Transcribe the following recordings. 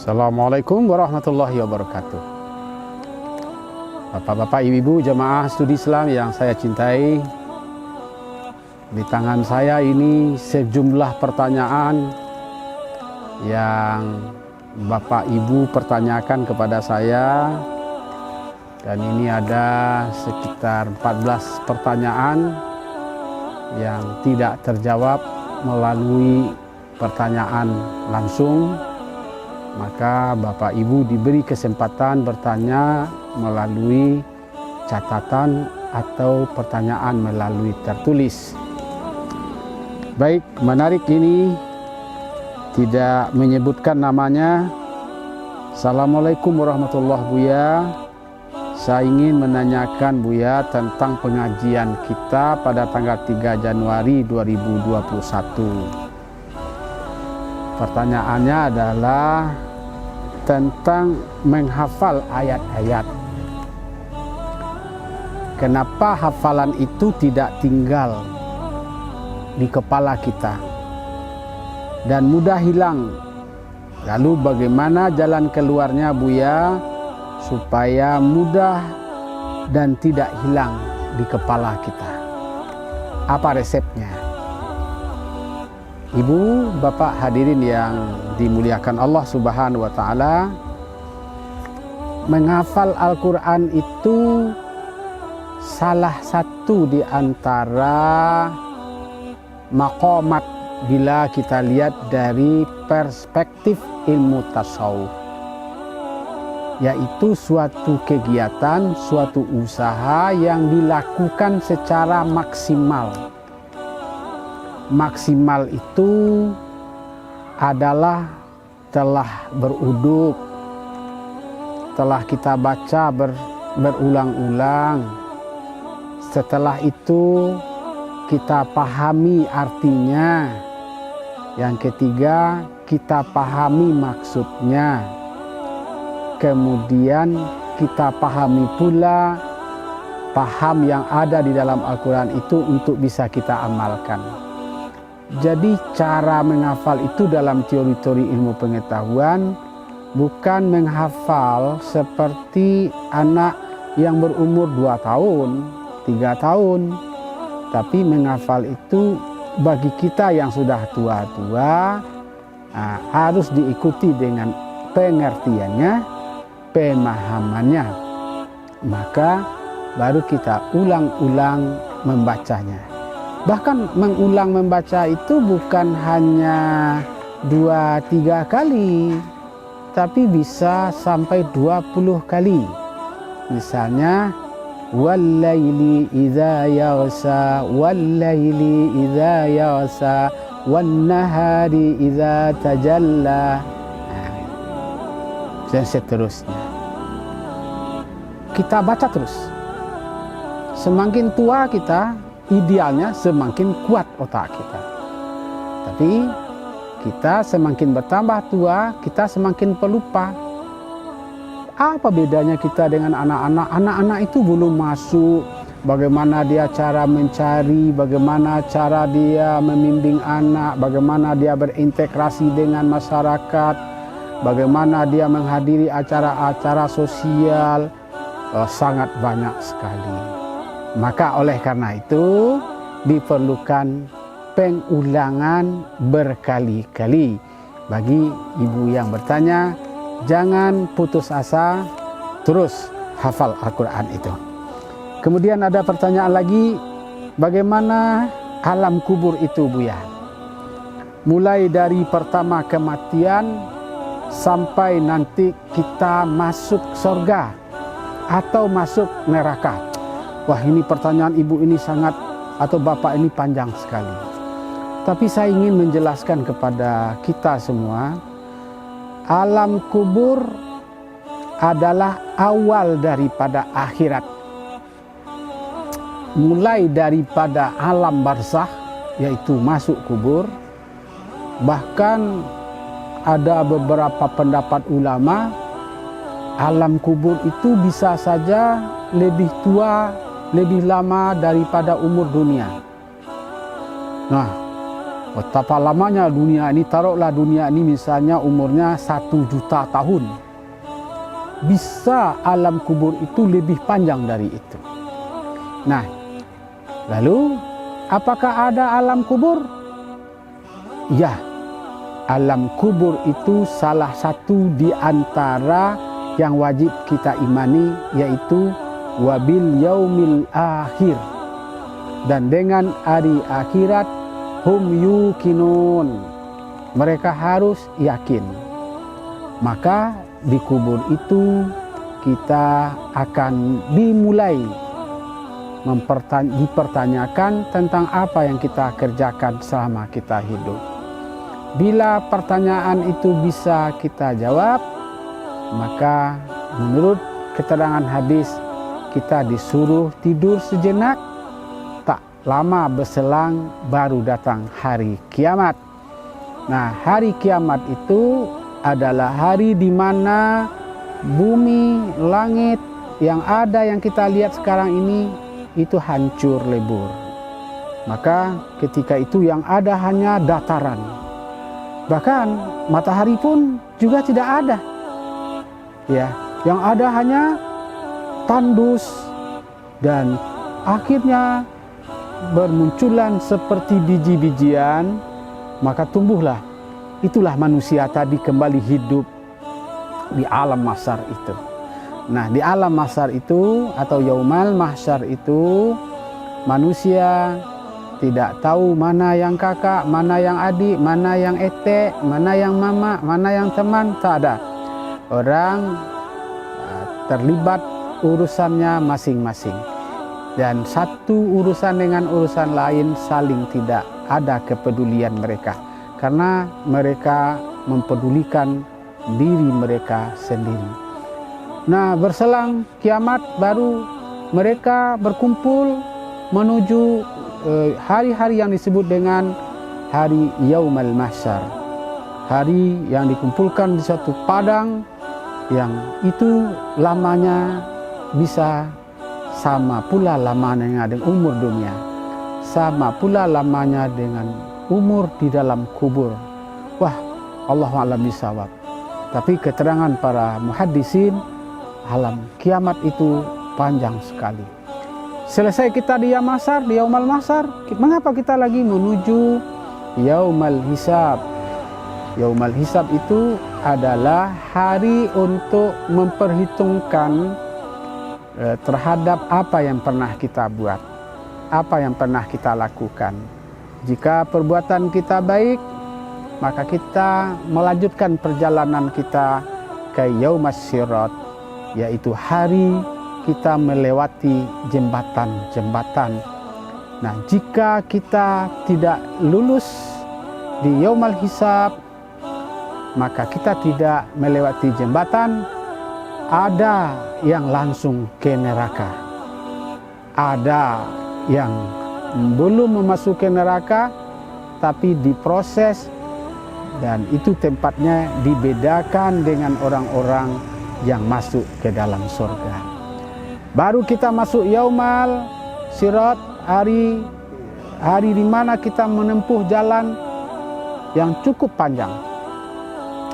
Assalamualaikum warahmatullahi wabarakatuh. Bapak-bapak, ibu-ibu, jemaah studi Islam yang saya cintai, di tangan saya ini sejumlah pertanyaan yang Bapak Ibu pertanyakan kepada saya, dan ini ada sekitar 14 pertanyaan yang tidak terjawab melalui pertanyaan langsung. Maka Bapak Ibu diberi kesempatan bertanya melalui catatan atau pertanyaan melalui tertulis. Baik, menarik ini tidak menyebutkan namanya. Assalamualaikum warahmatullahi Buya. Saya ingin menanyakan Buya tentang pengajian kita pada tanggal 3 Januari 2021. Pertanyaannya adalah tentang menghafal ayat-ayat. Kenapa hafalan itu tidak tinggal di kepala kita dan mudah hilang? Lalu bagaimana jalan keluarnya Buya supaya mudah dan tidak hilang di kepala kita? Apa resepnya? Ibu, bapak hadirin yang dimuliakan Allah Subhanahu wa Ta'ala, menghafal Al-Quran itu salah satu di antara maqamat bila kita lihat dari perspektif ilmu tasawuf, yaitu suatu kegiatan, suatu usaha yang dilakukan secara maksimal. Maksimal itu adalah telah beruduk, telah kita baca berulang-ulang. Setelah itu kita pahami artinya. Yang ketiga, kita pahami maksudnya. Kemudian kita pahami pula paham yang ada di dalam Al-Quran itu untuk bisa kita amalkan. Jadi cara menghafal itu dalam teori-teori ilmu pengetahuan bukan menghafal seperti anak yang berumur 2 tahun, 3 tahun. Tapi menghafal itu bagi kita yang sudah tua-tua harus diikuti dengan pengertiannya, pemahamannya. Maka baru kita ulang-ulang membacanya. Bahkan mengulang membaca itu bukan hanya 2-3 kali, tapi bisa sampai 20 kali. Misalnya, wallaili idza yaghsa, wallaili idza yaghsa, wan nahari idza tajalla. Dan seterusnya. Kita baca terus. Semakin tua kita, idealnya semakin kuat otak kita. Tapi kita semakin bertambah tua, kita semakin pelupa. Apa bedanya kita dengan anak-anak? Anak-anak itu belum masuk. Bagaimana dia cara mencari, bagaimana cara dia membimbing anak, bagaimana dia berintegrasi dengan masyarakat, bagaimana dia menghadiri acara-acara sosial. Sangat banyak sekali. Maka oleh karena itu diperlukan pengulangan berkali-kali. Bagi ibu yang bertanya, jangan putus asa, terus hafal Al-Quran itu. Kemudian ada pertanyaan lagi, bagaimana alam kubur itu Buya? Mulai dari pertama kematian sampai nanti kita masuk surga atau masuk neraka. Wah, ini pertanyaan ibu ini sangat, atau bapak ini panjang sekali. Tapi saya ingin menjelaskan kepada kita semua, alam kubur adalah awal daripada akhirat. Mulai daripada alam barzakh, yaitu masuk kubur. Bahkan ada beberapa pendapat ulama, alam kubur itu bisa saja lebih tua, lebih lama daripada umur dunia. Nah, Betapa lamanya dunia ini, taruhlah dunia ini misalnya umurnya 1 juta tahun. Bisa alam kubur itu lebih panjang dari itu. Nah, lalu apakah ada alam kubur? Ya, alam kubur itu salah satu di antara yang wajib kita imani, yaitu wabil yaumil akhir. Dan dengan hari akhirat, hum yukinun, mereka harus yakin. Maka di kubur itu kita akan dimulai dipertanyakan tentang apa yang kita kerjakan selama kita hidup. Bila pertanyaan itu bisa kita jawab, maka menurut keterangan hadis kita disuruh tidur sejenak. Tak lama berselang baru datang hari kiamat. Nah, hari kiamat itu adalah hari di mana bumi, langit yang ada yang kita lihat sekarang ini itu hancur lebur. Maka ketika itu yang ada hanya dataran. Bahkan matahari pun juga tidak ada. Ya, yang ada hanya tandus dan akhirnya bermunculan seperti biji-bijian, maka tumbuhlah. Itulah manusia tadi kembali hidup di alam mahsyar itu. Nah, di alam mahsyar itu atau yaumal mahsyar itu, manusia tidak tahu mana yang kakak, mana yang adik, mana yang ete, mana yang mama, mana yang teman, tak ada. Orang terlibat urusannya masing-masing. Dan satu urusan dengan urusan lain saling tidak ada kepedulian mereka. Karena mereka mempedulikan diri mereka sendiri. Nah, berselang kiamat baru mereka berkumpul menuju hari-hari yang disebut dengan hari Yaumal Mahsyar. Hari yang dikumpulkan di suatu padang yang itu lamanya bisa sama pula lamanya dengan umur dunia. Sama pula lamanya dengan umur di dalam kubur. Wah, Allahu a'lam bishawab. Tapi keterangan para muhaddisin, alam kiamat itu panjang sekali. Selesai kita di Mahsyar, di Yaumal Mahsyar, mengapa kita lagi menuju Yaumal Hisab? Yaumal Hisab itu adalah hari untuk memperhitungkan terhadap apa yang pernah kita buat, apa yang pernah kita lakukan. Jika perbuatan kita baik, maka kita melanjutkan perjalanan kita ke Yaumas Sirat, yaitu hari kita melewati jembatan-jembatan. Nah, jika kita tidak lulus di Yaumal Hisab, maka kita tidak melewati jembatan. Ada yang langsung ke neraka, ada yang belum memasuki neraka tapi diproses, dan itu tempatnya dibedakan dengan orang-orang yang masuk ke dalam surga. Baru kita masuk Yaumal Sirat, hari di mana kita menempuh jalan yang cukup panjang.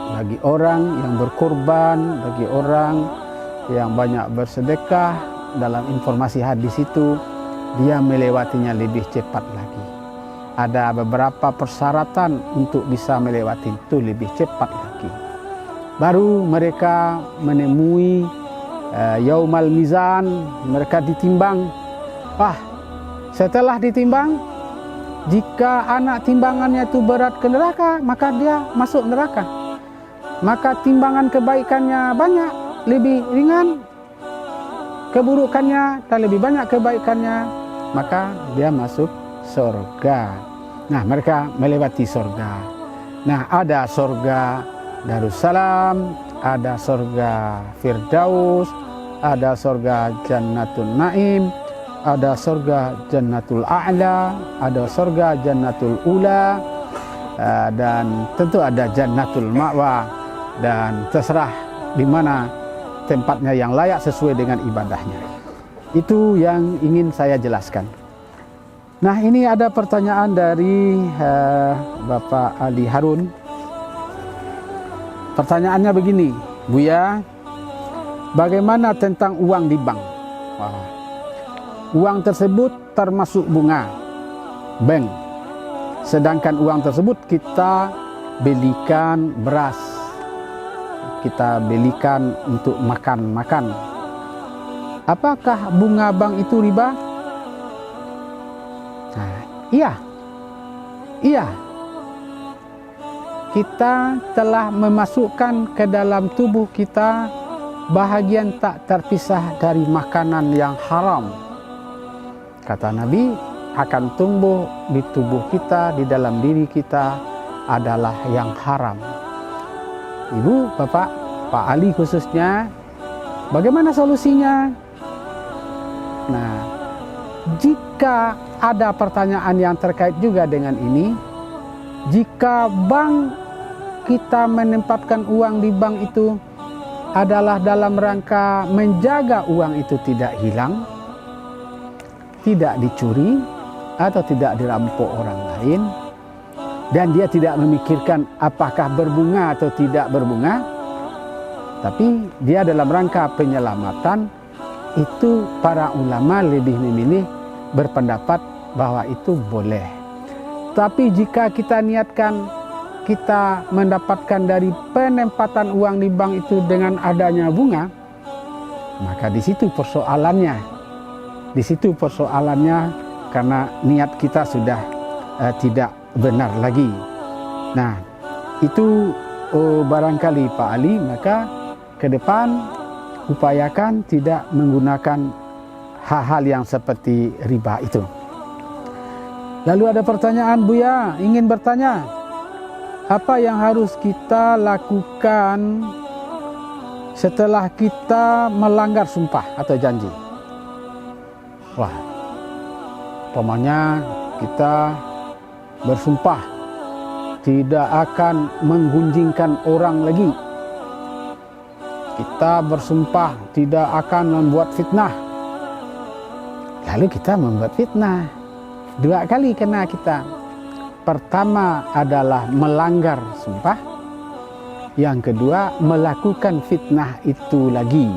Bagi orang yang berkorban, bagi orang yang banyak bersedekah, dalam informasi hadis itu dia melewatinya lebih cepat lagi. Ada beberapa persyaratan untuk bisa melewati itu lebih cepat lagi. Baru mereka menemui Yaumal Mizan, mereka ditimbang. Setelah ditimbang, jika anak timbangannya itu berat ke neraka, maka dia masuk neraka. Maka timbangan kebaikannya banyak, lebih ringan keburukannya, dan lebih banyak kebaikannya, maka dia masuk surga. Nah, mereka melewati surga. Nah, ada surga Darussalam, ada surga Firdaus, ada surga Jannatul Naim, ada surga Jannatul A'la, ada surga Jannatul Ula, dan tentu ada Jannatul Ma'wa. Dan terserah di mana tempatnya yang layak sesuai dengan ibadahnya. Itu yang ingin saya jelaskan. Nah, ini ada pertanyaan dari Bapak Ali Harun. Pertanyaannya begini, Buya, bagaimana tentang uang di bank? Wah. Uang tersebut termasuk bunga bank, sedangkan uang tersebut kita belikan beras, kita belikan untuk makan. Apakah bunga bank itu riba? Nah, iya. Kita telah memasukkan ke dalam tubuh kita bahagian tak terpisah dari makanan yang haram. Kata Nabi, akan tumbuh di tubuh kita, di dalam diri kita adalah yang haram. Ibu, Bapak, Pak Ali khususnya, bagaimana solusinya? Nah, jika ada pertanyaan yang terkait juga dengan ini, jika bank kita menempatkan uang di bank itu adalah dalam rangka menjaga uang itu tidak hilang, tidak dicuri, atau tidak dirampok orang lain, dan dia tidak memikirkan apakah berbunga atau tidak berbunga, tapi dia dalam rangka penyelamatan, itu para ulama lebih memilih berpendapat bahwa itu boleh. Tapi jika kita niatkan kita mendapatkan dari penempatan uang di bank itu dengan adanya bunga, maka di situ persoalannya. Di situ persoalannya karena niat kita sudah tidak benar lagi. Nah, itu barangkali Pak Ali, maka ke depan upayakan tidak menggunakan hal-hal yang seperti riba itu. Lalu ada pertanyaan, Buya, ingin bertanya, apa yang harus kita lakukan setelah kita melanggar sumpah atau janji? Wah, umpamanya kita bersumpah tidak akan menggunjingkan orang lagi. Kita bersumpah tidak akan membuat fitnah. Lalu kita membuat fitnah. 2 kali kena kita. Pertama adalah melanggar sumpah. Yang kedua, melakukan fitnah itu lagi.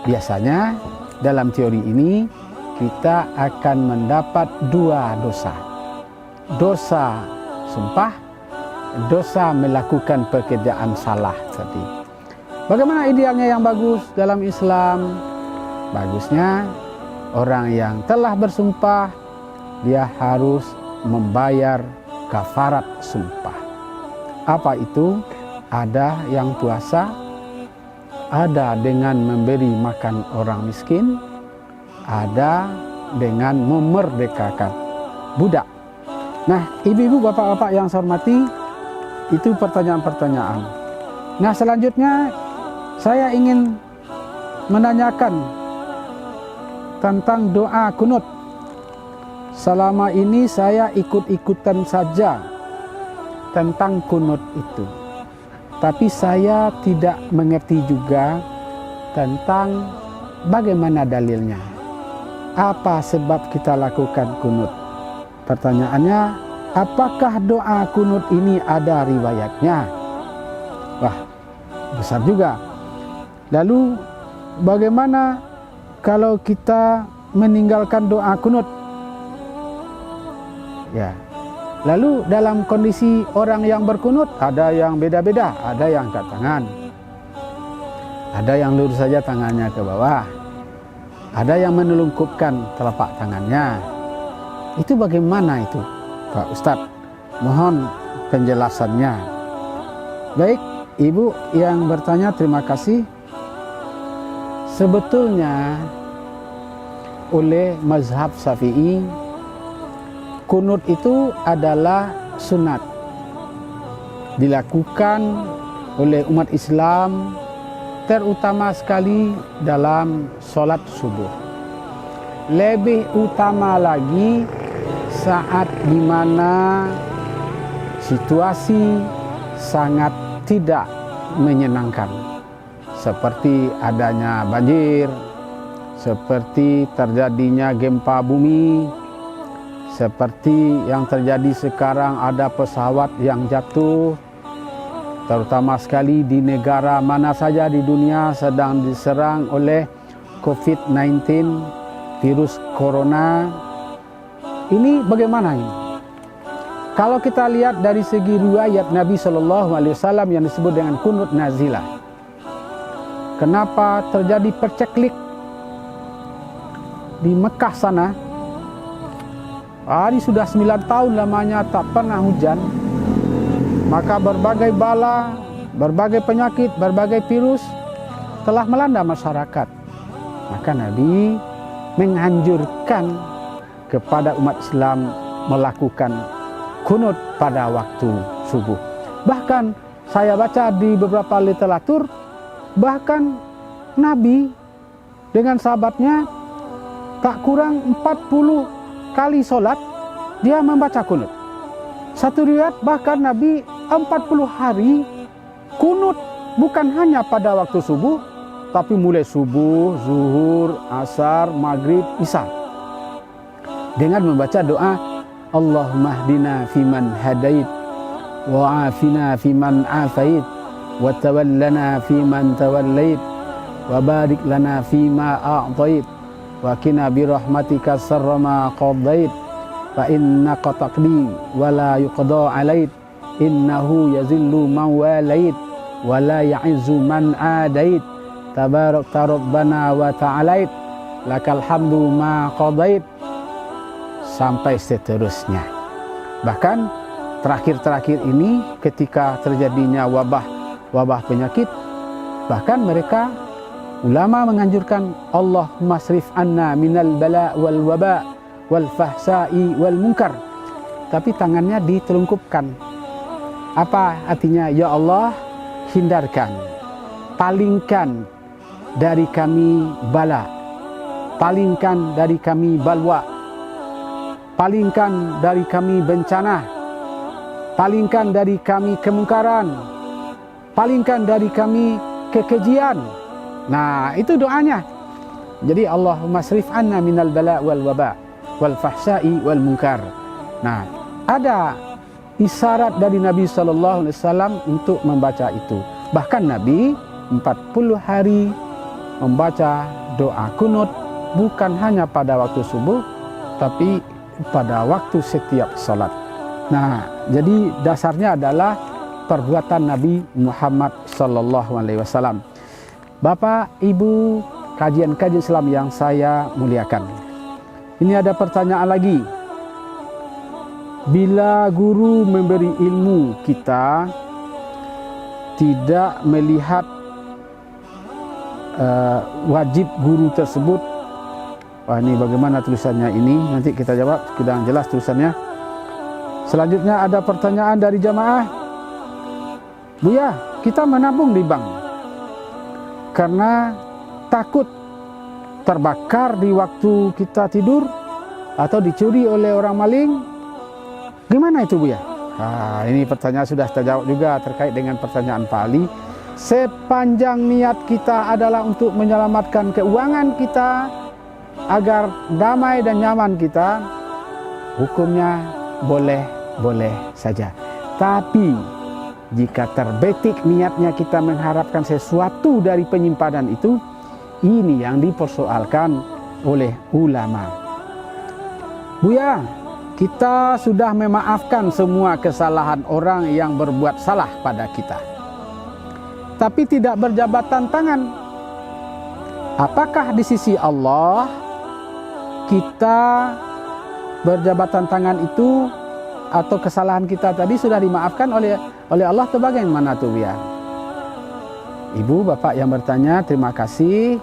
Biasanya dalam teori ini kita akan mendapat 2 dosa. Dosa sumpah, dosa melakukan pekerjaan salah tadi. Bagaimana idealnya yang bagus dalam Islam? Bagusnya orang yang telah bersumpah, dia harus membayar kafarat sumpah. Apa itu? Ada yang puasa, ada dengan memberi makan orang miskin, ada dengan memerdekakan budak. Nah, ibu-ibu, bapak-bapak yang saya hormati, itu pertanyaan-pertanyaan. Nah, selanjutnya saya ingin menanyakan tentang doa kunut. Selama ini saya ikut-ikutan saja tentang kunut itu. Tapi saya tidak mengerti juga tentang bagaimana dalilnya. Apa sebab kita lakukan kunut? Pertanyaannya, apakah doa kunut ini ada riwayatnya? Wah, besar juga. Lalu bagaimana kalau kita meninggalkan doa kunut? Ya. Lalu dalam kondisi orang yang berkunut, ada yang beda-beda, ada yang angkat tangan, ada yang lurus saja tangannya ke bawah, ada yang menelungkupkan telapak tangannya. Itu bagaimana itu, Pak Ustadz? Mohon penjelasannya. Baik, ibu yang bertanya, terima kasih. Sebetulnya oleh mazhab Syafi'i, kunut itu adalah sunat, dilakukan oleh umat Islam, terutama sekali dalam sholat subuh. Lebih utama lagi saat dimana situasi sangat tidak menyenangkan, seperti adanya banjir, seperti terjadinya gempa bumi, seperti yang terjadi sekarang, ada pesawat yang jatuh, terutama sekali di negara mana saja di dunia sedang diserang oleh COVID-19, virus corona. Ini bagaimana ini? Kalau kita lihat dari segi riwayat Nabi SAW yang disebut dengan kunut nazilah, kenapa terjadi perceklik di Mekah sana? Ini sudah 9 tahun lamanya tak pernah hujan. Maka berbagai bala, berbagai penyakit, berbagai virus telah melanda masyarakat. Maka Nabi menganjurkan kepada umat Islam melakukan kunut pada waktu subuh. Bahkan saya baca di beberapa literatur, bahkan Nabi dengan sahabatnya tak kurang 40 kali sholat dia membaca kunut. Satu riwayat bahkan Nabi 40 hari kunut, bukan hanya pada waktu subuh, tapi mulai subuh, zuhur, asar, maghrib, isya, dengan membaca doa Allahumma hdina fiman hadait, wa afina fiman afait, wa tawallana fiman tawallait, wa barik lana fima a'tait, wa qina birahmatika sarra ma qadait, fa innaka taqdi wa la yuqda alait, innahu yazillu man walait wa la ya'izzu man adait, tabarakta rabbana wa ta'alait, lakal hamdu ma qadait, sampai seterusnya. Bahkan terakhir-terakhir ini ketika terjadinya wabah penyakit, bahkan mereka ulama menganjurkan Allahumma srif anna minal bala wal waba wal fahsa'i wal munkar, tapi tangannya ditelungkupkan. Apa artinya? Ya Allah, hindarkan, palingkan dari kami bala, palingkan dari kami balwa, palingkan dari kami bencana, palingkan dari kami kemungkaran, palingkan dari kami kekejian. Nah, itu doanya. Jadi Allahumma srif anna minal bala wal waba wal fahsa'i wal munkar. Nah, ada isyarat dari Nabi SAW untuk membaca itu. Bahkan Nabi 40 hari membaca doa kunut, bukan hanya pada waktu subuh, tapi pada waktu setiap salat. Nah, jadi dasarnya adalah perbuatan Nabi Muhammad SAW. Bapak, Ibu, kajian-kajian Islam yang saya muliakan, ini ada pertanyaan lagi. Bila guru memberi ilmu, kita tidak melihat wajib guru tersebut. Wah, ini bagaimana tulisannya ini? Nanti kita jawab, sudah jelas tulisannya. Selanjutnya ada pertanyaan dari jamaah. Buya, kita menabung di bank karena takut terbakar di waktu kita tidur atau dicuri oleh orang maling. Gimana itu, Buya? Nah, ini pertanyaan sudah terjawab juga terkait dengan pertanyaan Pak Ali. Sepanjang niat kita adalah untuk menyelamatkan keuangan kita agar damai dan nyaman kita, hukumnya boleh saja. Tapi jika terbetik niatnya kita mengharapkan sesuatu dari penyimpanan itu, ini yang dipersoalkan oleh ulama. Buya, kita sudah memaafkan semua kesalahan orang yang berbuat salah pada kita, tapi tidak berjabatan tangan. Apakah di sisi Allah kita berjabatan tangan itu atau kesalahan kita tadi sudah dimaafkan oleh Allah atau bagaimana tuh, ya? Ibu, bapak yang bertanya, terima kasih.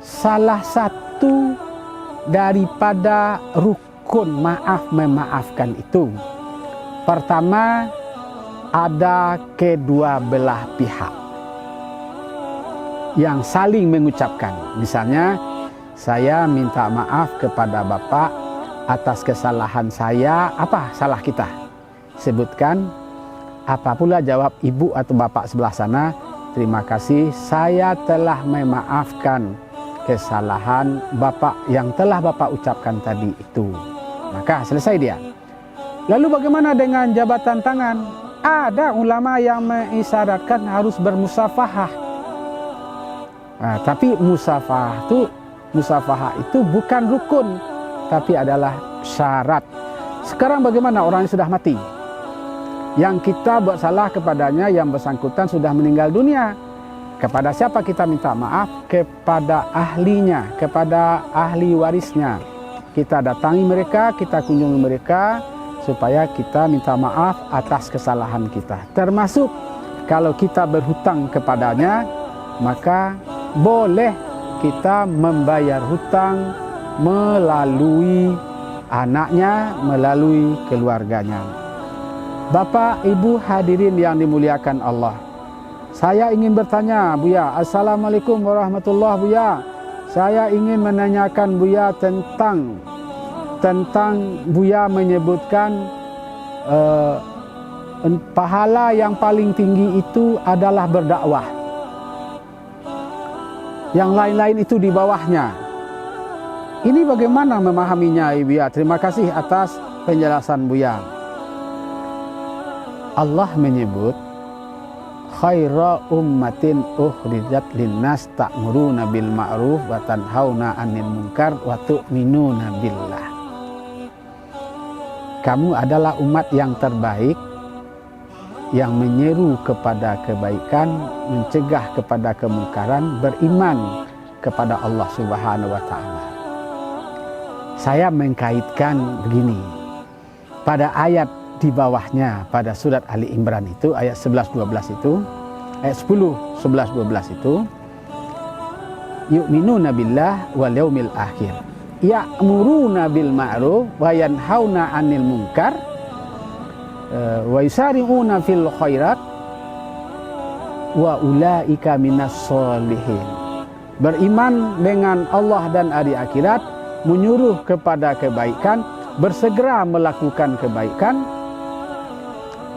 Salah satu daripada rukun maaf memaafkan itu, pertama, ada kedua belah pihak yang saling mengucapkan. Misalnya, saya minta maaf kepada bapak atas kesalahan saya. Apa salah kita? Sebutkan. Apa pula jawab ibu atau bapak sebelah sana? Terima kasih, saya telah memaafkan kesalahan Bapak yang telah Bapak ucapkan tadi itu. Maka selesai dia. Lalu bagaimana dengan jabatan tangan? Ada ulama yang mengisyaratkan harus bermusafahah. Tapi musafahah itu bukan rukun, tapi adalah syarat. Sekarang bagaimana orang yang sudah mati? Yang kita buat salah kepadanya, yang bersangkutan sudah meninggal dunia. Kepada siapa kita minta maaf? Kepada ahlinya, kepada ahli warisnya. Kita datangi mereka, kita kunjungi mereka, supaya kita minta maaf atas kesalahan kita. Termasuk kalau kita berhutang kepadanya, maka boleh kita membayar hutang melalui anaknya, melalui keluarganya. Bapak, Ibu hadirin yang dimuliakan Allah, saya ingin bertanya, Buya. Assalamualaikum warahmatullahi Buya. Saya ingin menanyakan Buya tentang Buya menyebutkan pahala yang paling tinggi itu adalah berdakwah. Yang lain-lain itu di bawahnya. Ini bagaimana memahaminya, Buya? Terima kasih atas penjelasan Buya. Allah menyebut khaira ummatin ukhrijat linnas ta'muruna bil ma'ruf wa tanhauna 'anil munkar wa tu'minuna billah. Kamu adalah umat yang terbaik yang menyeru kepada kebaikan, mencegah kepada kemungkaran, beriman kepada Allah Subhanahu wa taala. Saya mengkaitkan begini. Pada ayat di bawahnya pada surat Ali Imran itu ayat 11-12 itu, ayat 10, 11, 12 itu, yu'minuna billah wal yaumil akhir, ya'muruna bil ma'ruf wa yanhauna 'anil munkar wa yusari'una fil khairat wa ulaika minas sholihin. Beriman dengan Allah dan hari akhirat, menyuruh kepada kebaikan, bersegera melakukan kebaikan,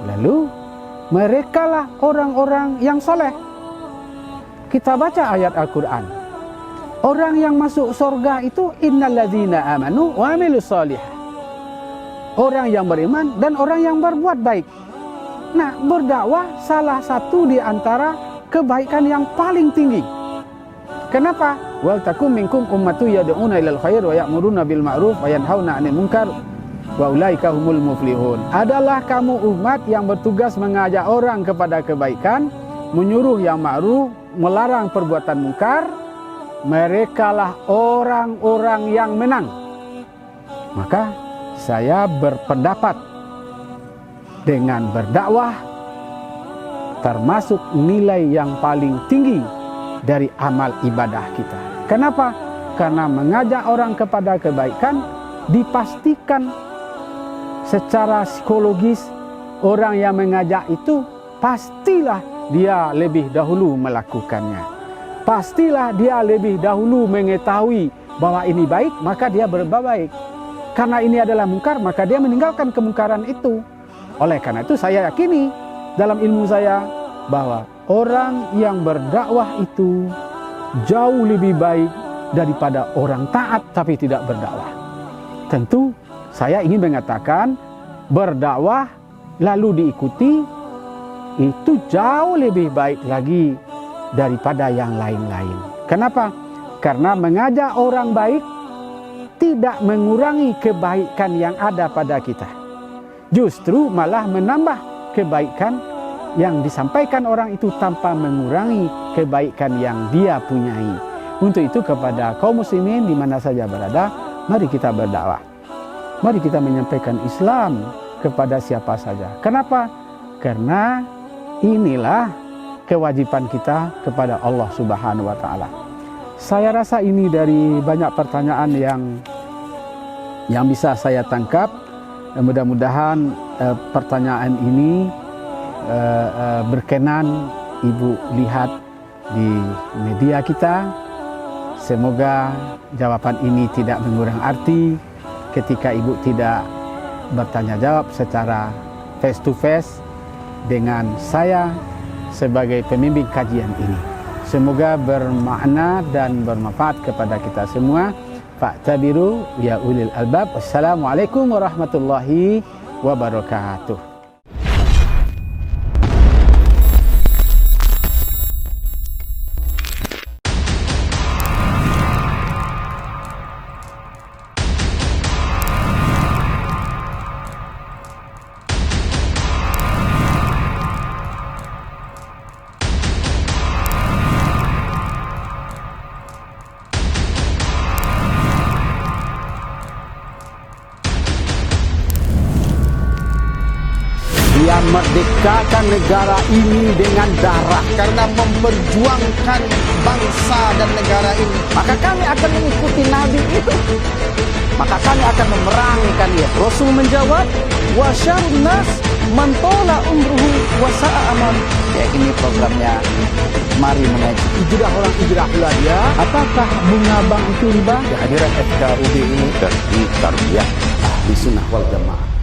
lalu merekalah orang-orang yang soleh. Kita baca ayat Al-Quran, orang yang masuk surga itu innalladzina amanu wa amilus solihah, orang yang beriman dan orang yang berbuat baik. Nah, berdakwah salah satu di antara kebaikan yang paling tinggi. Kenapa? Wal takum minkum ummatu yad'una ilal khair wa ya'muruna bil ma'ruf wa yanhauna 'anil munkar wa ulaika humul muflihun. Adalah kamu umat yang bertugas mengajak orang kepada kebaikan, menyuruh yang ma'ruf, melarang perbuatan mungkar. Merekalah orang-orang yang menang. Maka saya berpendapat dengan berdakwah termasuk nilai yang paling tinggi dari amal ibadah kita. Kenapa? Karena mengajak orang kepada kebaikan dipastikan secara psikologis orang yang mengajak itu pastilah dia lebih dahulu melakukannya. Pastilah dia lebih dahulu mengetahui bahwa ini baik, maka dia berbuat baik. Karena ini adalah mungkar, maka dia meninggalkan kemungkaran itu. Oleh karena itu saya yakini dalam ilmu saya bahwa orang yang berdakwah itu jauh lebih baik daripada orang taat tapi tidak berdakwah. Tentu saya ingin mengatakan berdakwah lalu diikuti itu jauh lebih baik lagi daripada yang lain-lain. Kenapa? Karena mengajak orang baik tidak mengurangi kebaikan yang ada pada kita. Justru malah menambah kebaikan yang disampaikan orang itu tanpa mengurangi kebaikan yang dia punyai. Untuk itu kepada kaum muslimin di mana saja berada, mari kita berdakwah. Mari kita menyampaikan Islam kepada siapa saja. Kenapa? Karena inilah kewajiban kita kepada Allah Subhanahu wa taala. Saya rasa ini dari banyak pertanyaan yang bisa saya tangkap. Mudah-mudahan pertanyaan ini berkenan Ibu lihat di media kita. Semoga jawaban ini tidak mengurang arti ketika Ibu tidak bertanya jawab secara face to face dengan saya sebagai pembimbing kajian ini. Semoga bermakna dan bermanfaat kepada kita semua. Fa'tabiru ya ulil albab. Wassalamualaikum warahmatullahi wabarakatuh. Dia merdekakan negara ini dengan darah karena memperjuangkan bangsa dan negara ini. maka kami akan mengikuti Nabi itu, maka kami akan memerangi kalian. Rasul menjawab, wa syarrun nas man tala umruhu wa sa'a amal. Ya, ini programnya Mari Mengaji. Hijrah orang hijrah ya. Apakah bunga bank itu riba? Kehadiran FKUB ini Di tarbiyah ahli sunnah wal jamaah.